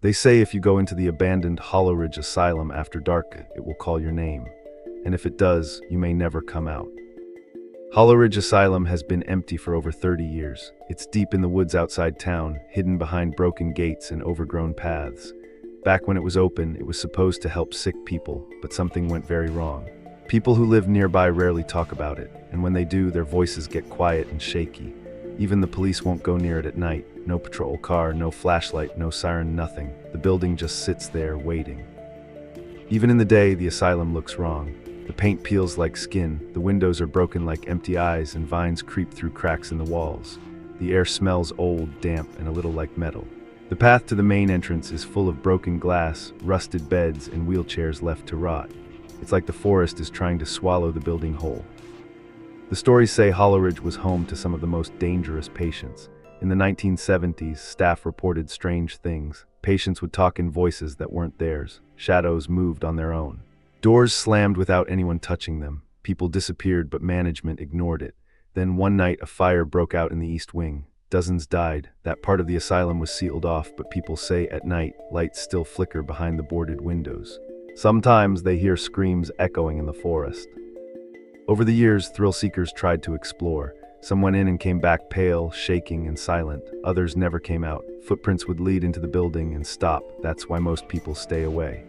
They say if you go into the abandoned Hollow Ridge Asylum after dark, it will call your name. And if it does, you may never come out. Hollow Ridge Asylum has been empty for over 30 years. It's deep in the woods outside town, hidden behind broken gates and overgrown paths. Back when it was open, it was supposed to help sick people, but something went very wrong. People who live nearby rarely talk about it, and when they do, their voices get quiet and shaky. Even the police won't go near it at night. No patrol car, no flashlight, no siren, nothing. The building just sits there, waiting. Even in the day, the asylum looks wrong. The paint peels like skin, the windows are broken like empty eyes, and vines creep through cracks in the walls. The air smells old, damp, and a little like metal. The path to the main entrance is full of broken glass, rusted beds, and wheelchairs left to rot. It's like the forest is trying to swallow the building whole. The stories say Hollow Ridge was home to some of the most dangerous patients. In the 1970s, staff reported strange things. Patients would talk in voices that weren't theirs. Shadows moved on their own. Doors slammed without anyone touching them. People disappeared, but management ignored it. Then one night, a fire broke out in the East Wing. Dozens died. That part of the asylum was sealed off, but people say at night, lights still flicker behind the boarded windows. Sometimes they hear screams echoing in the forest. Over the years, thrill seekers tried to explore. Some went in and came back pale, shaking, and silent. Others never came out. Footprints would lead into the building and stop. That's why most people stay away.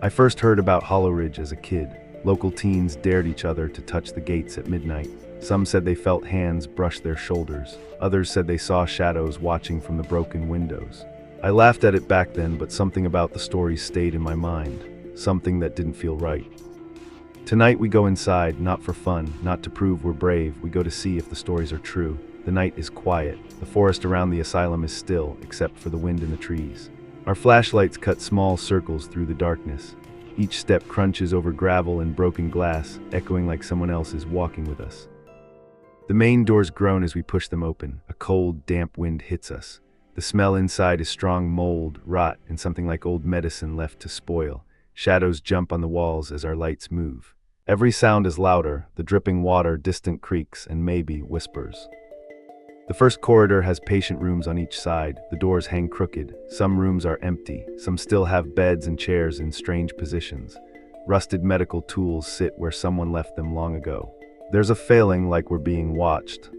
I first heard about Hollow Ridge as a kid. Local teens dared each other to touch the gates at midnight. Some said they felt hands brush their shoulders. Others said they saw shadows watching from the broken windows. I laughed at it back then, but something about the story stayed in my mind. Something that didn't feel right. Tonight we go inside, not for fun, not to prove we're brave. We go to see if the stories are true. The night is quiet. The forest around the asylum is still, except for the wind in the trees. Our flashlights cut small circles through the darkness. Each step crunches over gravel and broken glass, echoing like someone else is walking with us. The main doors groan as we push them open. A cold, damp wind hits us. The smell inside is strong mold, rot, and something like old medicine left to spoil. Shadows jump on the walls as our lights move. Every sound is louder, the dripping water, distant creaks, and maybe whispers. The first corridor has patient rooms on each side. The doors hang crooked. Some rooms are empty. Some still have beds and chairs in strange positions. Rusted medical tools sit where someone left them long ago. There's a feeling like we're being watched.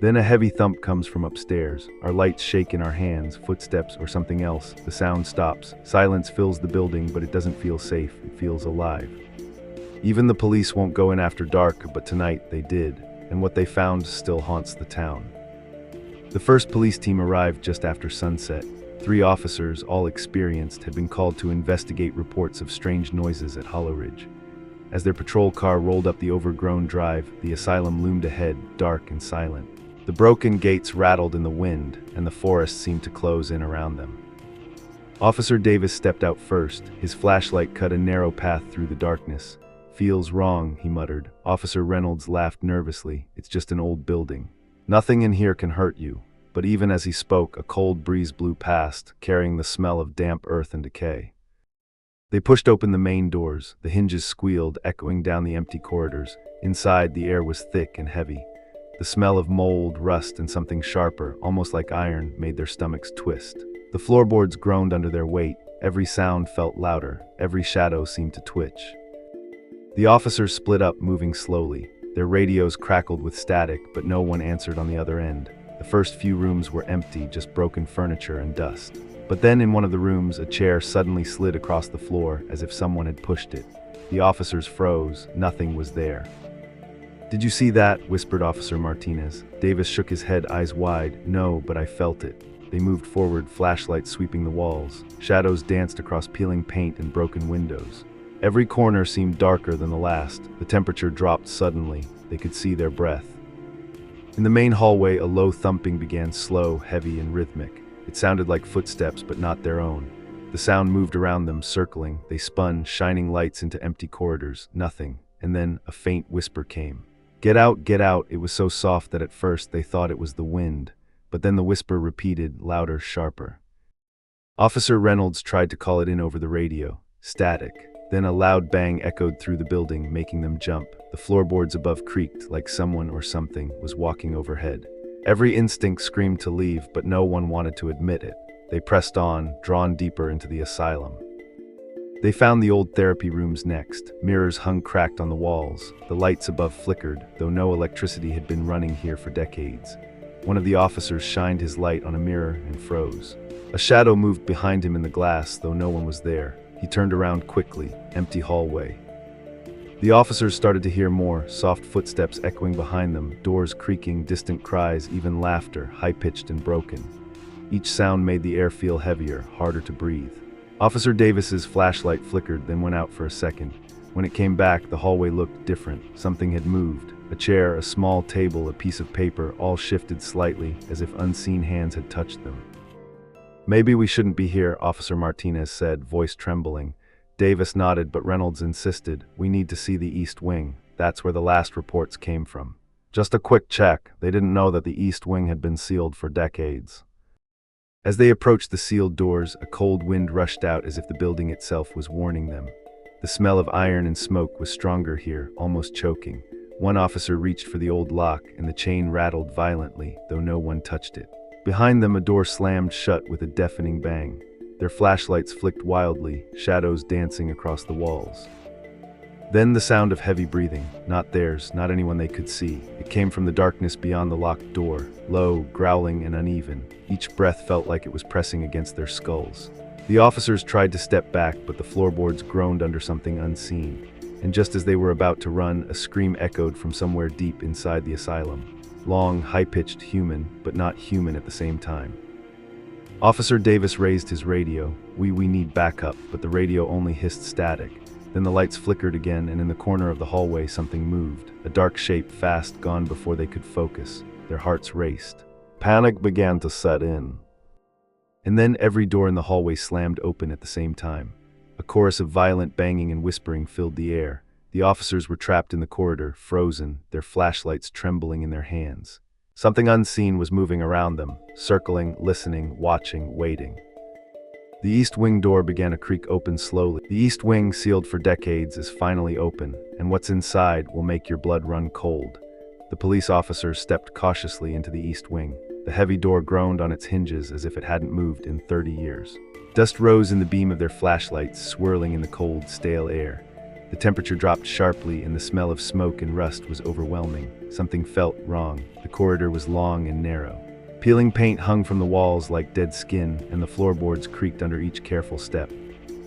Then a heavy thump comes from upstairs. Our lights shake in our hands, footsteps or something else. The sound stops. Silence fills the building, but it doesn't feel safe. It feels alive. Even the police won't go in after dark, but tonight they did, and what they found still haunts the town. The first police team arrived just after sunset. 3 officers, all experienced, had been called to investigate reports of strange noises at Hollow Ridge. As their patrol car rolled up the overgrown drive, the asylum loomed ahead, dark and silent. The broken gates rattled in the wind, and the forest seemed to close in around them. Officer Davis stepped out first. His flashlight cut a narrow path through the darkness. "Feels wrong," he muttered. Officer Reynolds laughed nervously. "It's just an old building. Nothing in here can hurt you." But even as he spoke, a cold breeze blew past, carrying the smell of damp earth and decay. They pushed open the main doors. The hinges squealed, echoing down the empty corridors. Inside, the air was thick and heavy. The smell of mold, rust, and something sharper, almost like iron, made their stomachs twist. The floorboards groaned under their weight. Every sound felt louder. Every shadow seemed to twitch. The officers split up, moving slowly. Their radios crackled with static, but no one answered on the other end. The first few rooms were empty, just broken furniture and dust. But then in one of the rooms, a chair suddenly slid across the floor, as if someone had pushed it. The officers froze. Nothing was there. "Did you see that?" whispered Officer Martinez. Davis shook his head, eyes wide. "No, but I felt it." They moved forward, flashlights sweeping the walls. Shadows danced across peeling paint and broken windows. Every corner seemed darker than the last. The temperature dropped suddenly. They could see their breath. In the main hallway, a low thumping began, slow, heavy, and rhythmic. It sounded like footsteps, but not their own. The sound moved around them, circling. They spun, shining lights into empty corridors. Nothing. And then a faint whisper came. "Get out, get out." It was so soft that at first they thought it was the wind. But then the whisper repeated, louder, sharper. Officer Reynolds tried to call it in over the radio. Static. Then a loud bang echoed through the building, making them jump. The floorboards above creaked, like someone or something was walking overhead. Every instinct screamed to leave, but no one wanted to admit it. They pressed on, drawn deeper into the asylum. They found the old therapy rooms next. Mirrors hung cracked on the walls. The lights above flickered, though no electricity had been running here for decades. One of the officers shined his light on a mirror and froze. A shadow moved behind him in the glass, though no one was there. He turned around quickly. Empty hallway. The officers started to hear more, soft footsteps echoing behind them, doors creaking, distant cries, even laughter, high-pitched and broken. Each sound made the air feel heavier, harder to breathe. Officer Davis's flashlight flickered, then went out for a second. When it came back, the hallway looked different. Something had moved. A chair, a small table, a piece of paper, all shifted slightly, as if unseen hands had touched them. "Maybe we shouldn't be here," Officer Martinez said, voice trembling. Davis nodded, but Reynolds insisted, "We need to see the East Wing. That's where the last reports came from." "Just a quick check." They didn't know that the East Wing had been sealed for decades. As they approached the sealed doors, a cold wind rushed out as if the building itself was warning them. The smell of iron and smoke was stronger here, almost choking. One officer reached for the old lock, and the chain rattled violently, though no one touched it. Behind them, a door slammed shut with a deafening bang. Their flashlights flicked wildly, shadows dancing across the walls. Then the sound of heavy breathing, not theirs, not anyone they could see. It came from the darkness beyond the locked door, low, growling and uneven. Each breath felt like it was pressing against their skulls. The officers tried to step back, but the floorboards groaned under something unseen. And just as they were about to run, a scream echoed from somewhere deep inside the asylum. Long, high-pitched, human, but not human at the same time. Officer Davis raised his radio. We need backup," but the radio only hissed static. Then the lights flickered again, and in the corner of the hallway something moved. A dark shape, fast gone before they could focus. Their hearts raced. Panic began to set in. And then every door in the hallway slammed open at the same time. A chorus of violent banging and whispering filled the air. The officers were trapped in the corridor, frozen, their flashlights trembling in their hands. Something unseen was moving around them, circling, listening, watching, waiting. The East Wing door began to creak open slowly. The East Wing, sealed for decades, is finally open, and what's inside will make your blood run cold. The police officers stepped cautiously into the East Wing. The heavy door groaned on its hinges as if it hadn't moved in 30 years. Dust rose in the beam of their flashlights, swirling in the cold, stale air. The temperature dropped sharply, and the smell of smoke and rust was overwhelming. Something felt wrong. The corridor was long and narrow. Peeling paint hung from the walls like dead skin, and the floorboards creaked under each careful step.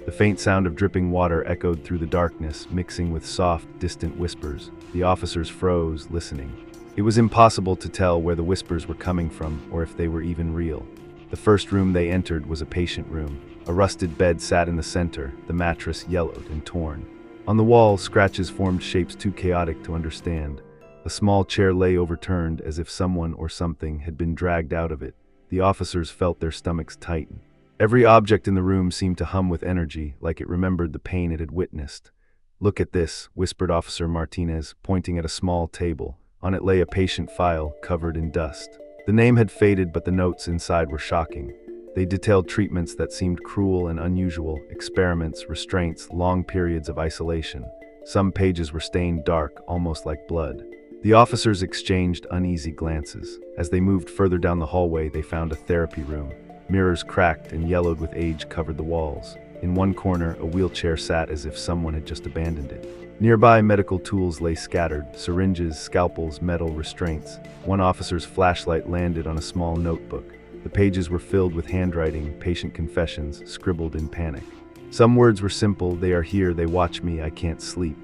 The faint sound of dripping water echoed through the darkness, mixing with soft, distant whispers. The officers froze, listening. It was impossible to tell where the whispers were coming from, or if they were even real. The first room they entered was a patient room. A rusted bed sat in the center, the mattress yellowed and torn. On the wall, scratches formed shapes too chaotic to understand. A small chair lay overturned, as if someone or something had been dragged out of it. The officers felt their stomachs tighten. Every object in the room seemed to hum with energy, like it remembered the pain it had witnessed. "Look at this," whispered Officer Martinez, pointing at a small table. On it lay a patient file, covered in dust. The name had faded, but the notes inside were shocking. They detailed treatments that seemed cruel and unusual, experiments, restraints, long periods of isolation. Some pages were stained dark, almost like blood. The officers exchanged uneasy glances. As they moved further down the hallway, they found a therapy room. Mirrors cracked and yellowed with age covered the walls. In one corner, a wheelchair sat as if someone had just abandoned it. Nearby, medical tools lay scattered, syringes, scalpels, metal restraints. One officer's flashlight landed on a small notebook. The pages were filled with handwriting, patient confessions, scribbled in panic. Some words were simple: "They are here, they watch me, I can't sleep."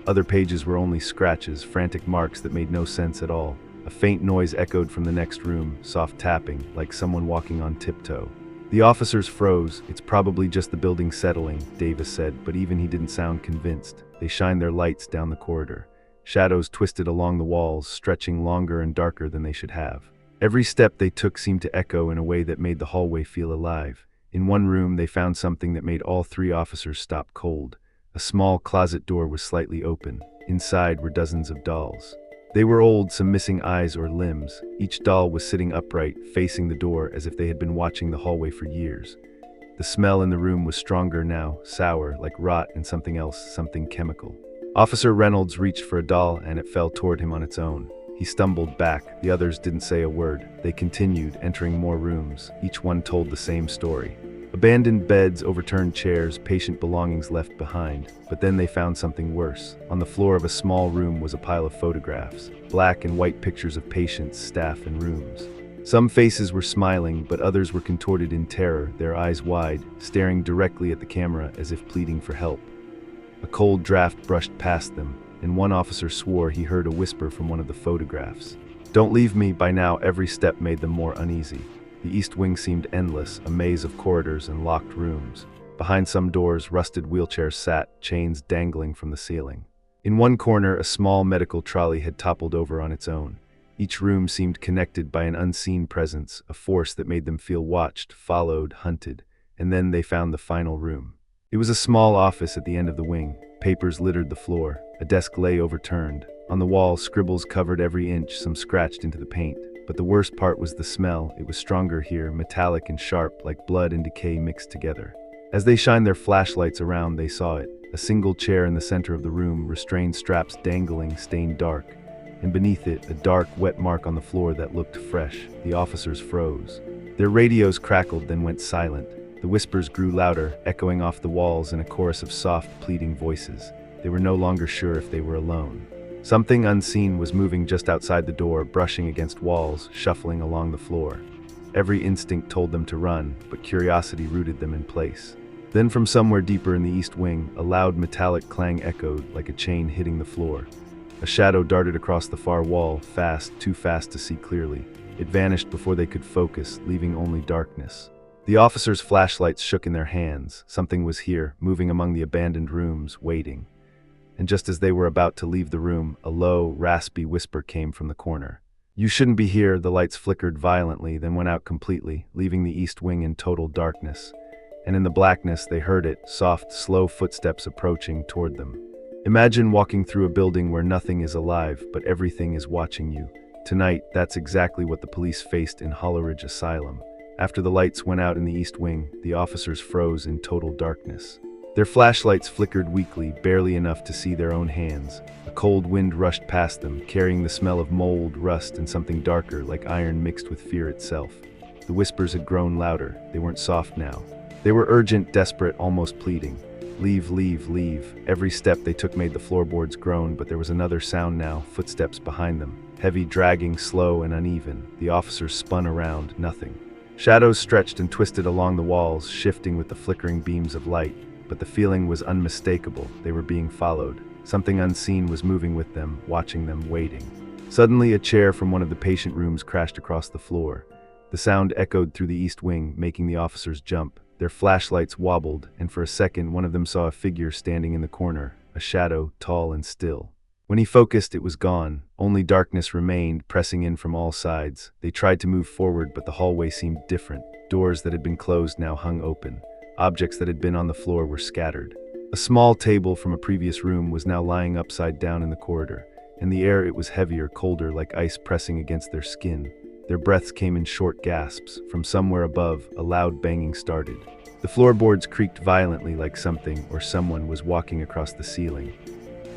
Other pages were only scratches, frantic marks that made no sense at all. A faint noise echoed from the next room, soft tapping, like someone walking on tiptoe. The officers froze. "It's probably just the building settling," Davis said, but even he didn't sound convinced. They shined their lights down the corridor. Shadows twisted along the walls, stretching longer and darker than they should have. Every step they took seemed to echo in a way that made the hallway feel alive. In one room, they found something that made all three officers stop cold. A small closet door was slightly open. Inside were dozens of dolls. They were old, some missing eyes or limbs. Each doll was sitting upright, facing the door as if they had been watching the hallway for years. The smell in the room was stronger now, sour, like rot and something else, something chemical. Officer Reynolds reached for a doll, and it fell toward him on its own. He stumbled back. The others didn't say a word. They continued, entering more rooms. Each one told the same story. Abandoned beds, overturned chairs, patient belongings left behind. But then they found something worse. On the floor of a small room was a pile of photographs, black and white pictures of patients, staff, and rooms. Some faces were smiling, but others were contorted in terror, their eyes wide, staring directly at the camera as if pleading for help. A cold draft brushed past them, and one officer swore he heard a whisper from one of the photographs. "Don't leave me." By now, every step made them more uneasy. The east wing seemed endless, a maze of corridors and locked rooms. Behind some doors, rusted wheelchairs sat, chains dangling from the ceiling. In one corner, a small medical trolley had toppled over on its own. Each room seemed connected by an unseen presence, a force that made them feel watched, followed, hunted. And then they found the final room. It was a small office at the end of the wing. Papers littered the floor. A desk lay overturned. On the wall, scribbles covered every inch, some scratched into the paint. But the worst part was the smell. It was stronger here, metallic and sharp, like blood and decay mixed together. As they shined their flashlights around, they saw it. A single chair in the center of the room, restrained straps dangling, stained dark. And beneath it, a dark, wet mark on the floor that looked fresh. The officers froze. Their radios crackled, then went silent. The whispers grew louder, echoing off the walls in a chorus of soft, pleading voices. They were no longer sure if they were alone. Something unseen was moving just outside the door, brushing against walls, shuffling along the floor. Every instinct told them to run, but curiosity rooted them in place. Then from somewhere deeper in the east wing, a loud metallic clang echoed, like a chain hitting the floor. A shadow darted across the far wall, fast, too fast to see clearly. It vanished before they could focus, leaving only darkness. The officers' flashlights shook in their hands. Something was here, moving among the abandoned rooms, waiting. And just as they were about to leave the room, a low, raspy whisper came from the corner. "You shouldn't be here." The lights flickered violently, then went out completely, leaving the east wing in total darkness. And in the blackness, they heard it, soft, slow footsteps approaching toward them. Imagine walking through a building where nothing is alive, but everything is watching you. Tonight, that's exactly what the police faced in Holleridge Asylum. After the lights went out in the east wing, the officers froze in total darkness. Their flashlights flickered weakly, barely enough to see their own hands. A cold wind rushed past them, carrying the smell of mold, rust, and something darker, like iron mixed with fear itself. The whispers had grown louder. They weren't soft now. They were urgent, desperate, almost pleading. "Leave, leave, leave." Every step they took made the floorboards groan, but there was another sound now, footsteps behind them. Heavy, dragging, slow, and uneven. The officers spun around, nothing. Shadows stretched and twisted along the walls, shifting with the flickering beams of light. But the feeling was unmistakable. They were being followed. Something unseen was moving with them, watching them, waiting. Suddenly, a chair from one of the patient rooms crashed across the floor. The sound echoed through the east wing, making the officers jump. Their flashlights wobbled, and for a second, one of them saw a figure standing in the corner, a shadow, tall and still. When he focused, it was gone. Only darkness remained, pressing in from all sides. They tried to move forward, but the hallway seemed different. Doors that had been closed now hung open. Objects that had been on the floor were scattered. A small table from a previous room was now lying upside down in the corridor. In the air, it was heavier, colder, like ice pressing against their skin. Their breaths came in short gasps. From somewhere above, a loud banging started. The floorboards creaked violently, like something or someone was walking across the ceiling.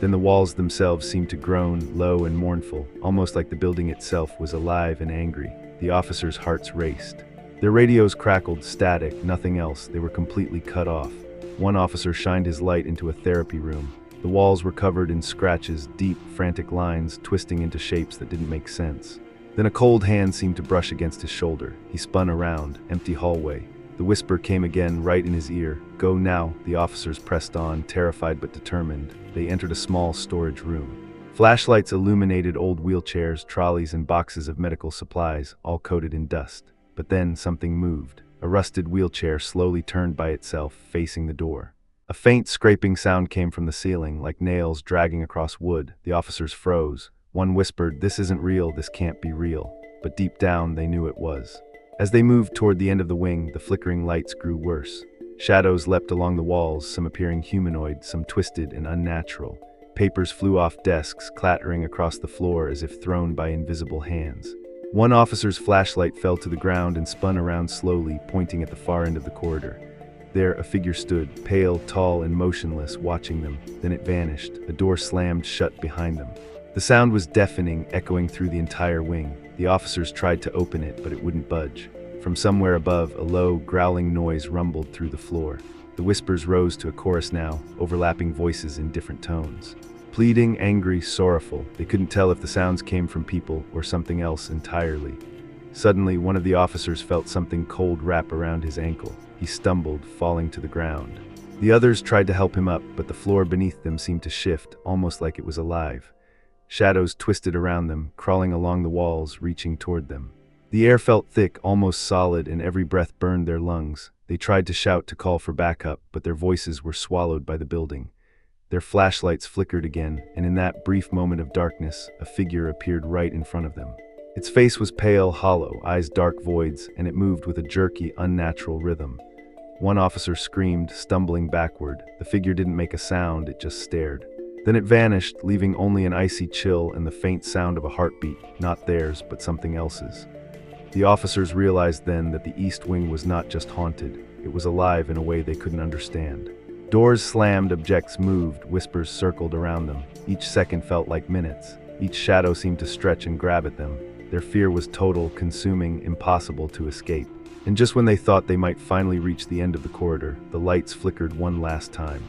Then the walls themselves seemed to groan, low and mournful, almost like the building itself was alive and angry. The officers' hearts raced. Their radios crackled, static, nothing else. They were completely cut off. One officer shined his light into a therapy room. The walls were covered in scratches, deep, frantic lines, twisting into shapes that didn't make sense. Then a cold hand seemed to brush against his shoulder. He spun around, empty hallway. The whisper came again, right in his ear. "Go now." The officers pressed on, terrified but determined. They entered a small storage room. Flashlights illuminated old wheelchairs, trolleys, and boxes of medical supplies, all coated in dust. But then something moved. A rusted wheelchair slowly turned by itself, facing the door. A faint scraping sound came from the ceiling, like nails dragging across wood. The officers froze. One whispered, "This isn't real, this can't be real." But deep down, they knew it was. As they moved toward the end of the wing, the flickering lights grew worse. Shadows leapt along the walls, some appearing humanoid, some twisted and unnatural. Papers flew off desks, clattering across the floor as if thrown by invisible hands. One officer's flashlight fell to the ground and spun around slowly, pointing at the far end of the corridor. There, a figure stood, pale, tall, and motionless, watching them. Then it vanished. A door slammed shut behind them. The sound was deafening, echoing through the entire wing. The officers tried to open it, but it wouldn't budge. From somewhere above, a low, growling noise rumbled through the floor. The whispers rose to a chorus now, overlapping voices in different tones. Pleading, angry, sorrowful, they couldn't tell if the sounds came from people or something else entirely. Suddenly, one of the officers felt something cold wrap around his ankle. He stumbled, falling to the ground. The others tried to help him up, but the floor beneath them seemed to shift, almost like it was alive. Shadows twisted around them, crawling along the walls, reaching toward them. The air felt thick, almost solid, and every breath burned their lungs. They tried to shout to call for backup, but their voices were swallowed by the building. Their flashlights flickered again, and in that brief moment of darkness, a figure appeared right in front of them. Its face was pale, hollow, eyes dark voids, and it moved with a jerky, unnatural rhythm. One officer screamed, stumbling backward. The figure didn't make a sound, it just stared. Then it vanished, leaving only an icy chill and the faint sound of a heartbeat, not theirs, but something else's. The officers realized then that the East Wing was not just haunted, it was alive in a way they couldn't understand. Doors slammed, objects moved, whispers circled around them. Each second felt like minutes. Each shadow seemed to stretch and grab at them. Their fear was total, consuming, impossible to escape. And just when they thought they might finally reach the end of the corridor, the lights flickered one last time.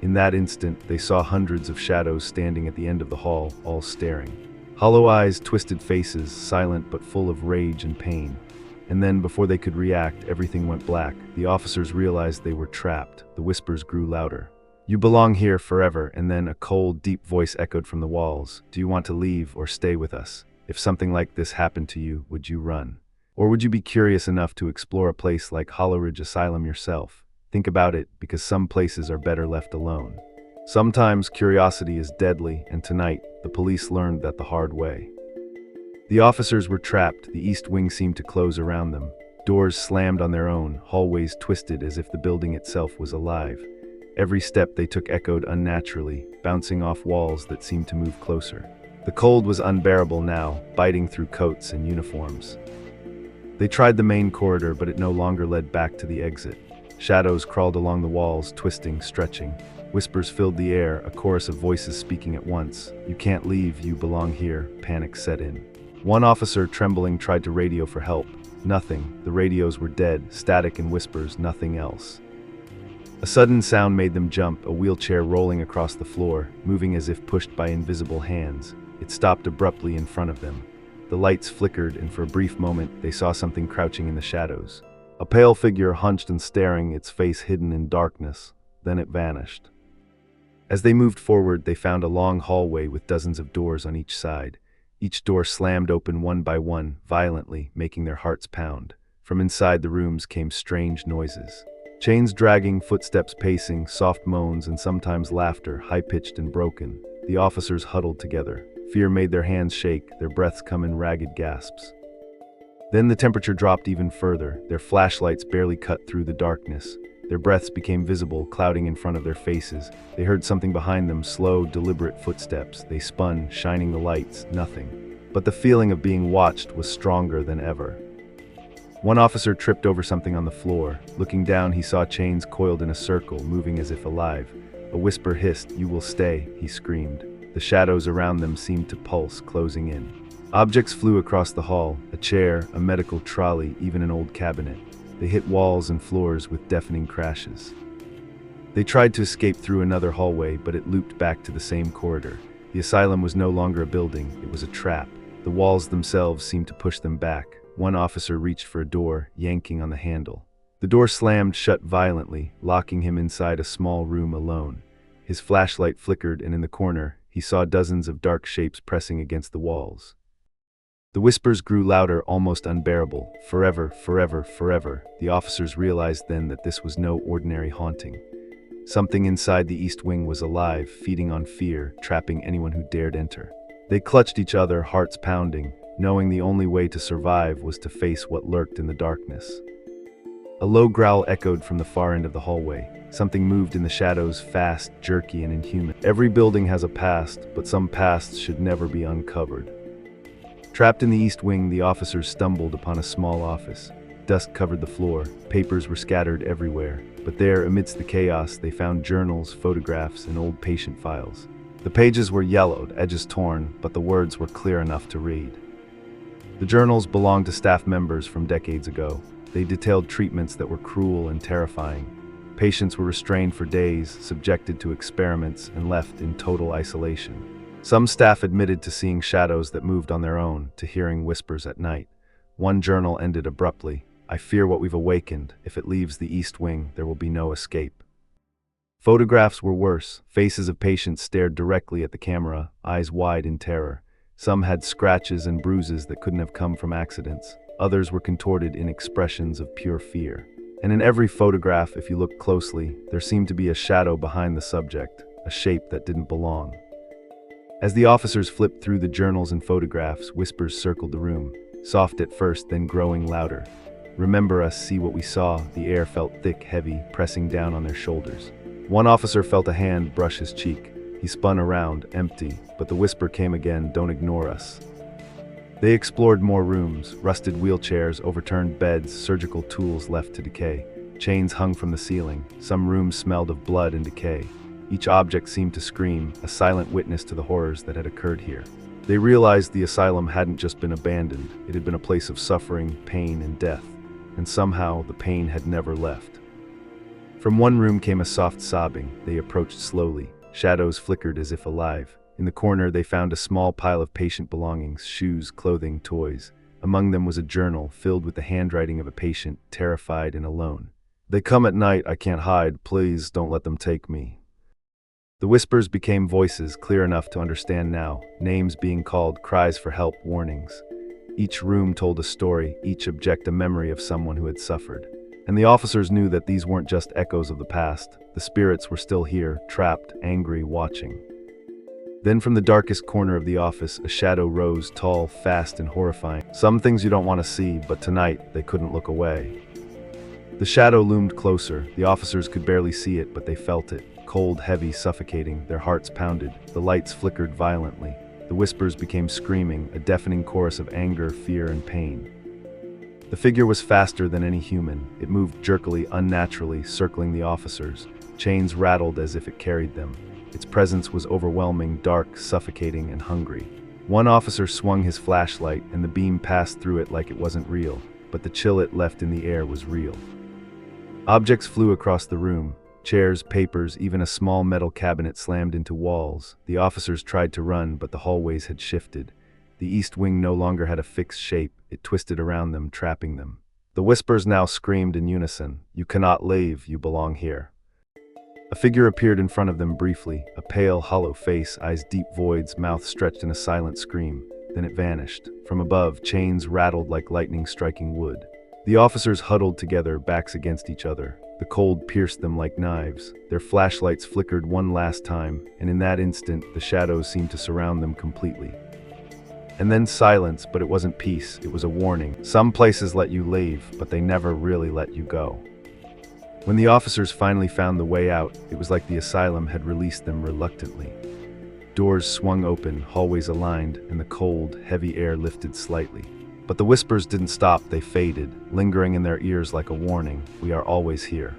In that instant, they saw hundreds of shadows standing at the end of the hall, all staring. Hollow eyes, twisted faces, silent but full of rage and pain. And then, before they could react, everything went black. The officers realized they were trapped. The whispers grew louder. "You belong here forever," and then a cold, deep voice echoed from the walls. "Do you want to leave or stay with us? If something like this happened to you, would you run? Or would you be curious enough to explore a place like Hollow Ridge Asylum yourself? Think about it, because some places are better left alone." Sometimes curiosity is deadly, and tonight, the police learned that the hard way. The officers were trapped. The East Wing seemed to close around them. Doors slammed on their own, hallways twisted as if the building itself was alive. Every step they took echoed unnaturally, bouncing off walls that seemed to move closer. The cold was unbearable now, biting through coats and uniforms. They tried the main corridor, but it no longer led back to the exit. Shadows crawled along the walls, twisting, stretching. Whispers filled the air, a chorus of voices speaking at once. "You can't leave, you belong here." Panic set in. One officer, trembling, tried to radio for help. Nothing. The radios were dead, static and whispers, nothing else. A sudden sound made them jump, a wheelchair rolling across the floor, moving as if pushed by invisible hands. It stopped abruptly in front of them. The lights flickered, and for a brief moment, they saw something crouching in the shadows. A pale figure hunched and staring, its face hidden in darkness. Then it vanished. As they moved forward, they found a long hallway with dozens of doors on each side. Each door slammed open one by one, violently, making their hearts pound. From inside the rooms came strange noises. Chains dragging, footsteps pacing, soft moans, and sometimes laughter, high-pitched and broken. The officers huddled together. Fear made their hands shake, their breaths come in ragged gasps. Then the temperature dropped even further. Their flashlights barely cut through the darkness. Their breaths became visible, clouding in front of their faces. They heard something behind them, slow, deliberate footsteps. They spun, shining the lights, nothing. But the feeling of being watched was stronger than ever. One officer tripped over something on the floor. Looking down, he saw chains coiled in a circle, moving as if alive. A whisper hissed, "You will stay," he screamed. The shadows around them seemed to pulse, closing in. Objects flew across the hall, a chair, a medical trolley, even an old cabinet. They hit walls and floors with deafening crashes. They tried to escape through another hallway, but it looped back to the same corridor. The asylum was no longer a building, it was a trap. The walls themselves seemed to push them back. One officer reached for a door, yanking on the handle. The door slammed shut violently, locking him inside a small room alone. His flashlight flickered, and in the corner, he saw dozens of dark shapes pressing against the walls. The whispers grew louder, almost unbearable. "Forever, forever, forever." The officers realized then that this was no ordinary haunting. Something inside the East Wing was alive, feeding on fear, trapping anyone who dared enter. They clutched each other, hearts pounding, knowing the only way to survive was to face what lurked in the darkness. A low growl echoed from the far end of the hallway. Something moved in the shadows, fast, jerky, and inhuman. Every building has a past, but some pasts should never be uncovered. Trapped in the East Wing, the officers stumbled upon a small office. Dust covered the floor, papers were scattered everywhere, but there, amidst the chaos, they found journals, photographs, and old patient files. The pages were yellowed, edges torn, but the words were clear enough to read. The journals belonged to staff members from decades ago. They detailed treatments that were cruel and terrifying. Patients were restrained for days, subjected to experiments, and left in total isolation. Some staff admitted to seeing shadows that moved on their own, to hearing whispers at night. One journal ended abruptly, "I fear what we've awakened. If it leaves the East Wing, there will be no escape." Photographs were worse. Faces of patients stared directly at the camera, eyes wide in terror. Some had scratches and bruises that couldn't have come from accidents. Others were contorted in expressions of pure fear. And in every photograph, if you looked closely, there seemed to be a shadow behind the subject, a shape that didn't belong. As the officers flipped through the journals and photographs, whispers circled the room, soft at first, then growing louder. "Remember us, see what we saw." The air felt thick, heavy, pressing down on their shoulders. One officer felt a hand brush his cheek. He spun around, empty, but the whisper came again, "Don't ignore us." They explored more rooms, rusted wheelchairs, overturned beds, surgical tools left to decay. Chains hung from the ceiling. Some rooms smelled of blood and decay. Each object seemed to scream, a silent witness to the horrors that had occurred here. They realized the asylum hadn't just been abandoned. It had been a place of suffering, pain, and death. And somehow, the pain had never left. From one room came a soft sobbing. They approached slowly. Shadows flickered as if alive. In the corner, they found a small pile of patient belongings, shoes, clothing, toys. Among them was a journal filled with the handwriting of a patient, terrified and alone. "They come at night, I can't hide. Please don't let them take me." The whispers became voices, clear enough to understand now. Names being called, cries for help, warnings. Each room told a story, each object a memory of someone who had suffered. And the officers knew that these weren't just echoes of the past. The spirits were still here, trapped, angry, watching. Then from the darkest corner of the office, a shadow rose, tall, fast, and horrifying. Some things you don't want to see, but tonight they couldn't look away. The shadow loomed closer. The officers could barely see it, but they felt it. Cold, heavy, suffocating. Their hearts pounded. The lights flickered violently. The whispers became screaming, a deafening chorus of anger, fear, and pain. The figure was faster than any human. It moved jerkily, unnaturally, circling the officers. Chains rattled as if it carried them. Its presence was overwhelming, dark, suffocating, and hungry. One officer swung his flashlight, and the beam passed through it like it wasn't real, but the chill it left in the air was real. Objects flew across the room. Chairs, papers, even a small metal cabinet slammed into walls. The officers tried to run, but the hallways had shifted. The East Wing no longer had a fixed shape. It twisted around them, trapping them. The whispers now screamed in unison, "You cannot leave, you belong here." A figure appeared in front of them briefly, a pale, hollow face, eyes deep voids, mouth stretched in a silent scream. Then it vanished. From above, chains rattled like lightning striking wood. The officers huddled together, backs against each other. The cold pierced them like knives. Their flashlights flickered one last time, and in that instant, the shadows seemed to surround them completely. And then silence, but it wasn't peace, it was a warning. Some places let you leave, but they never really let you go. When the officers finally found the way out, it was like the asylum had released them reluctantly. Doors swung open, hallways aligned, and the cold, heavy air lifted slightly. But the whispers didn't stop, they faded, lingering in their ears like a warning, "We are always here."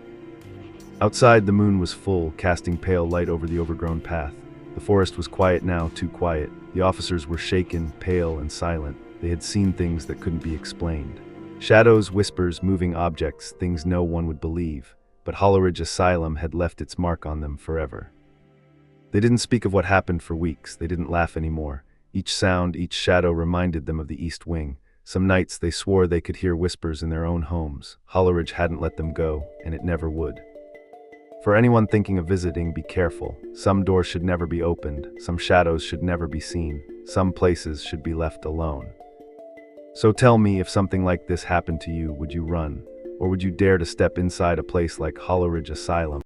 Outside, the moon was full, casting pale light over the overgrown path. The forest was quiet now, too quiet. The officers were shaken, pale, and silent. They had seen things that couldn't be explained. Shadows, whispers, moving objects, things no one would believe. But Holleridge Asylum had left its mark on them forever. They didn't speak of what happened for weeks. They didn't laugh anymore. Each sound, each shadow reminded them of the East Wing. Some nights they swore they could hear whispers in their own homes. Holleridge hadn't let them go, and it never would. For anyone thinking of visiting, be careful. Some doors should never be opened. Some shadows should never be seen. Some places should be left alone. So tell me, if something like this happened to you, would you run? Or would you dare to step inside a place like Holleridge Asylum?